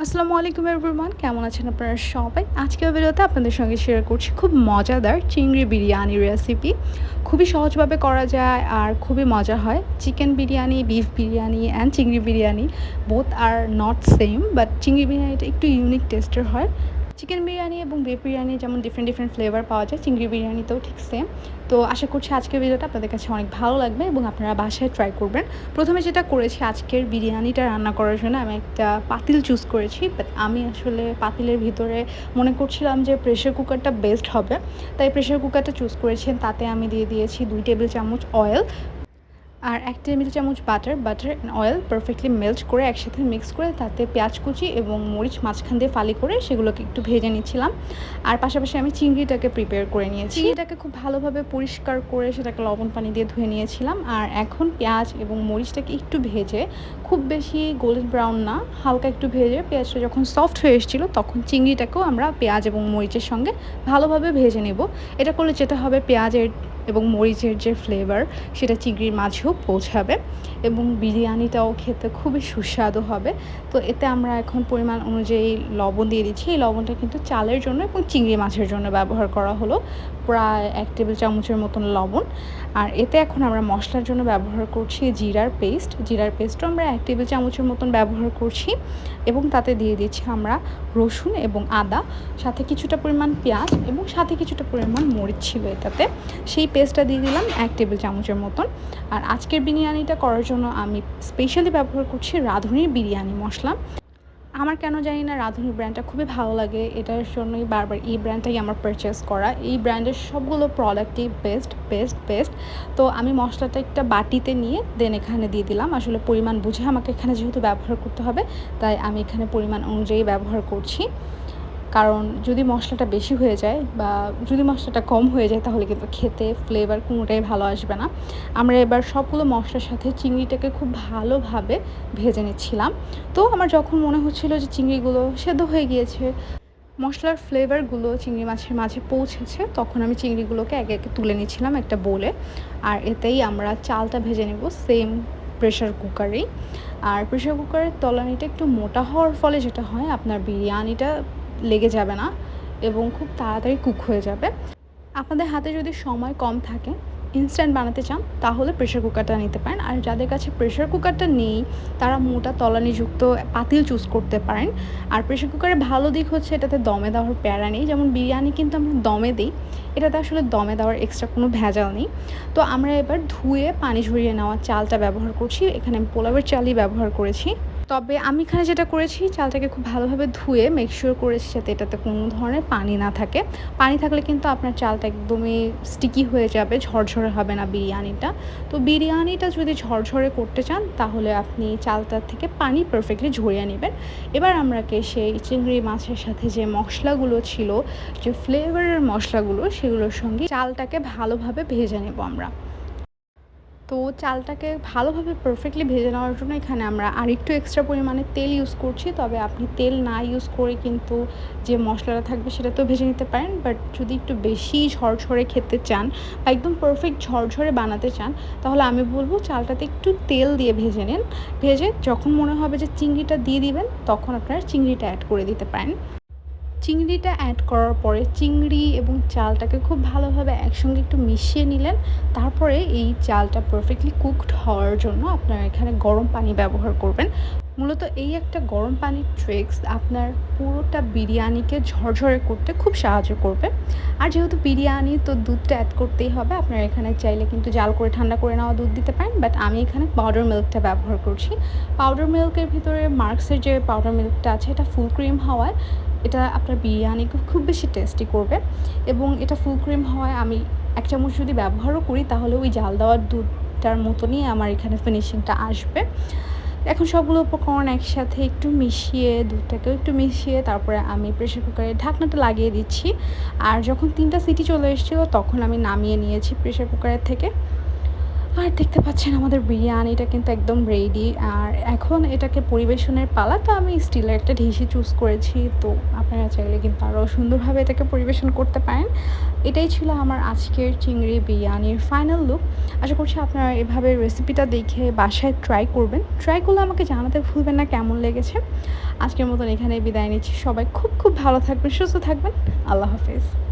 আসসালামু আলাইকুম এভরিওয়ান, কেমন আছেন আপনারা সবাই? আজকের ভিডিওতে আপনাদের সঙ্গে শেয়ার করছি খুব মজাদার চিংড়ি বিরিয়ানি রেসিপি। খুবই সহজভাবে করা যায় আর খুবই মজা হয়। Chicken biryani, beef biryani and চিংড়ি biryani both are not same, but চিংড়ি বিরিয়ানিটা একটু ইউনিক টেস্টের হয়। চিকেন বিরিয়ানি এবং বিফ বিরিয়ানি যেমন ডিফারেন্ট ফ্লেভার পাওয়া যায়, চিংড়ি বিরিয়ানিতেও ঠিক সেম। তো আশা করছি আজকের ভিডিওটা আপনাদের কাছে অনেক ভালো লাগবে এবং আপনারা বাসায় ট্রাই করবেন। প্রথমে যেটা করেছি আজকের বিরিয়ানিটা রান্না করার জন্য আমি একটা পাতিল চুজ করেছি, বাট আমি আসলে পাতিলের ভিতরে মনে করছিলাম যে প্রেশার কুকারটা বেস্ট হবে, তাই প্রেশার কুকারটা চুজ করেছি। তাতে আমি দিয়ে দিয়েছি 2 টেবিল চামচ অয়েল আর 1 টেবিল চামচ butter and oil perfectly melt করে একসাথে মিক্স করে তাতে পেঁয়াজ কুচি এবং মরিচ মাঝখান দিয়ে ফালি করে সেগুলোকে একটু ভেজে নিচ্ছিলাম। আর পাশাপাশি আমি চিংড়িটাকে প্রিপেয়ার করে নিয়েছি। চিংড়িটাকে খুব ভালোভাবে পরিষ্কার করে সেটাকে লবণ পানি দিয়ে ধুয়ে নিয়েছিলাম। আর এখন পেঁয়াজ এবং মরিচটাকে একটু ভেজে, খুব বেশি গোল্ডেন ব্রাউন না, হালকা একটু ভেজে পেঁয়াজটা যখন সফট হয়ে এসেছিলো তখন চিংড়িটাকেও আমরা পেঁয়াজ এবং মরিচের সঙ্গে ভালোভাবে ভেজে নেব। এটা করলে যেটা হবে, পেঁয়াজের এবং মরিচের যে ফ্লেভার সেটা চিংড়ির মাঝেও পৌঁছাবে এবং বিরিয়ানিটাও খেতে খুবই সুস্বাদু হবে। তো এতে আমরা এখন পরিমাণ অনুযায়ী লবণ দিয়ে দিচ্ছি। এই লবণটা কিন্তু চালের জন্য এবং চিংড়ি মাছের জন্য ব্যবহার করা হলো, প্রায় 1 টেবিল চামচের মতন লবণ। আর এতে এখন আমরা মশলার জন্য ব্যবহার করছি জিরার পেস্টও আমরা 1 টেবিল চামচের মতন ব্যবহার করছি এবং তাতে দিয়ে দিচ্ছি আমরা রসুন এবং আদা, সাথে কিছুটা পরিমাণ পেঁয়াজ এবং সাথে কিছুটা পরিমাণ মরিচ ছিল এটাতে, সেই পেস্টটা দিয়ে দিলাম 1 টেবিল চামচের মতন। আর আজকের বিরিয়ানিটা করার জন্য আমি স্পেশালি ব্যবহার করছি রাঁধুনির বিরিয়ানি মশলা। আমার কেন জানি না রাঁধুনি ব্র্যান্ডটা খুবই ভালো লাগে, এটার জন্যই বারবার এই ব্র্যান্ডটাই আমার পারচেস করা। এই ব্র্যান্ডের সবগুলো প্রোডাক্টই বেস্ট। তো আমি মশলাটা একটা বাটিতে নিয়ে দেন এখানে দিয়ে দিলাম। আসলে পরিমাণ বুঝে আমাকে এখানে যেহেতু ব্যবহার করতে হবে, তাই আমি এখানে পরিমাণ অনুযায়ী ব্যবহার করছি। কারণ যদি মশলাটা বেশি হয়ে যায় বা যদি মশলাটা কম হয়ে যায় তাহলে কিন্তু খেতে ফ্লেভার কোনোটাই ভালো আসবে না। আমরা এবার সবগুলো মশলার সাথে চিংড়িটাকে খুব ভালোভাবে ভেজে নিচ্ছিলাম। তো আমার যখন মনে হচ্ছিল যে চিংড়িগুলো সেদ্ধ হয়ে গিয়েছে, মশলার ফ্লেভারগুলো চিংড়ি মাছের মাঝে পৌঁছেছে, তখন আমি চিংড়িগুলোকে একে একে তুলে নিচ্ছিলাম একটা বোলে। আর এতেই আমরা চালটা ভেজে নেব সেম প্রেশার কুকারেই। আর প্রেশার কুকারের তলানিটা একটু মোটা হওয়ার ফলে যেটা হয়, আপনার বিরিয়ানিটা লেগে যাবে না এবং খুব তাড়াতাড়ি কুক হয়ে যাবে। আপনাদের হাতে যদি সময় কম থাকে, ইনস্ট্যান্ট বানাতে চান, তাহলে প্রেশার কুকারটা নিতে পারেন। আর যাদের কাছে প্রেশার কুকারটা নেই তারা মোটা তলানিযুক্ত পাতিল চুজ করতে পারেন। আর প্রেশার কুকারের ভালো দিক হচ্ছে এটাতে দমে দেওয়ার প্যারা নেই। যেমন বিরিয়ানি কিন্তু আমরা দমে দিই, এটাতে আসলে দমে দেওয়ার এক্সট্রা কোনো ভেজাল নেই। তো আমরা এবার ধুয়ে পানি ঝরিয়ে নেওয়া চালটা ব্যবহার করছি। এখানে আমি পোলাওয়ের চালই ব্যবহার করেছি। তবে আমি এখানে যেটা করেছি, চালটাকে খুব ভালোভাবে ধুয়ে মেক শিওর করেছি যাতে এটাতে কোনো ধরনের পানি না থাকে। পানি থাকলে কিন্তু আপনার চালটা একদমই স্টিকি হয়ে যাবে, ঝরঝরে হবে না বিরিয়ানিটা। তো বিরিয়ানিটা যদি ঝরঝরে করতে চান তাহলে আপনি চালটার থেকে পানি পারফেক্টলি ঝরিয়ে নেবেন। এবার আমরাকে সেই চিংড়ি মাছের সাথে যে মশলাগুলো ছিল, যে ফ্লেভারের মশলাগুলো, সেগুলোর সঙ্গে চালটাকে ভালোভাবে ভেজে নেব আমরা। তো চালটাকে ভালোভাবে পারফেক্টলি ভেজে নেওয়ার জন্য এখানে আমরা আরেকটু এক্সট্রা পরিমাণে তেল ইউজ করছি। তবে আপনি তেল না ইউজ করে কিন্তু যে মশলাটা থাকবে সেটা তো ভেজে নিতে পারেন, বাট যদি একটু বেশি ঝরঝরে খেতে চান বা একদম পারফেক্ট ঝরঝরে বানাতে চান, তাহলে আমি বলবো চালটাতে একটু তেল দিয়ে ভেজে নিন। ভেজে যখন মনে হবে যে চিংড়িটা দিয়ে দিবেন, তখন আপনারা চিংড়িটা অ্যাড করে দিতে পারেন। চিংড়িটা অ্যাড করার পরে চিংড়ি এবং চালটাকে খুব ভালোভাবে একসঙ্গে একটু মিশিয়ে নিলেন। তারপরে এই চালটা পারফেক্টলি কুকড হওয়ার জন্য আপনারা এখানে গরম পানি ব্যবহার করবেন। মূলত এই একটা গরম পানির ট্রিক্স আপনার পুরোটা বিরিয়ানিকে ঝরঝরে করতে খুব সাহায্য করবে। আর যেহেতু বিরিয়ানি, তো দুধটা অ্যাড করতেই হবে। আপনারা এখানে চাইলে কিন্তু জাল করে ঠান্ডা করে নেওয়া দুধ দিতে পারেন, বাট আমি এখানে পাউডার মিল্কটা ব্যবহার করছি। পাউডার মিল্কের ভিতরে মার্কসের যে পাউডার মিল্কটা আছে, এটা ফুল ক্রিম হওয়ায় এটা আপনার বিরিয়ানিকে খুব বেশি টেস্টি করবে। এবং এটা ফুল ক্রিম হওয়ায় আমি 1 চামচ যদি ব্যবহারও করি তাহলে ওই জাল দেওয়ার দুধটার মতনই আমার এখানে ফিনিশিংটা আসবে। এখন সবগুলো উপকরণ একসাথে একটু মিশিয়ে, দুধটাকেও একটু মিশিয়ে, তারপরে আমি প্রেশার কুকারের ঢাকনাটা লাগিয়ে দিচ্ছি। আর যখন 3টা সিটি চলে এসেছিলো তখন আমি নামিয়ে নিয়েছি প্রেশার কুকারের থেকে। আর দেখতে পাচ্ছেন আমাদের বিরিয়ানিটা কিন্তু একদম রেডি। আর এখন এটাকে পরিবেশনের পালা। তো আমি স্টিলের একটা ডিশই চুজ করেছি। তো আপনারা চাইলে কিন্তু আরও সুন্দরভাবে এটাকে পরিবেশন করতে পারেন। এটাই ছিল আমার আজকের চিংড়ি বিরিয়ানির ফাইনাল লুক। আশা করছি আপনারা এভাবে রেসিপিটা দেখে বাসায় ট্রাই করবেন। ট্রাই করলে আমাকে জানাতে ভুলবেন না কেমন লেগেছে। আজকের মতন এখানেই বিদায় নিচ্ছি। সবাই খুব ভালো থাকবেন, সুস্থ থাকবেন। আল্লাহ হাফেজ।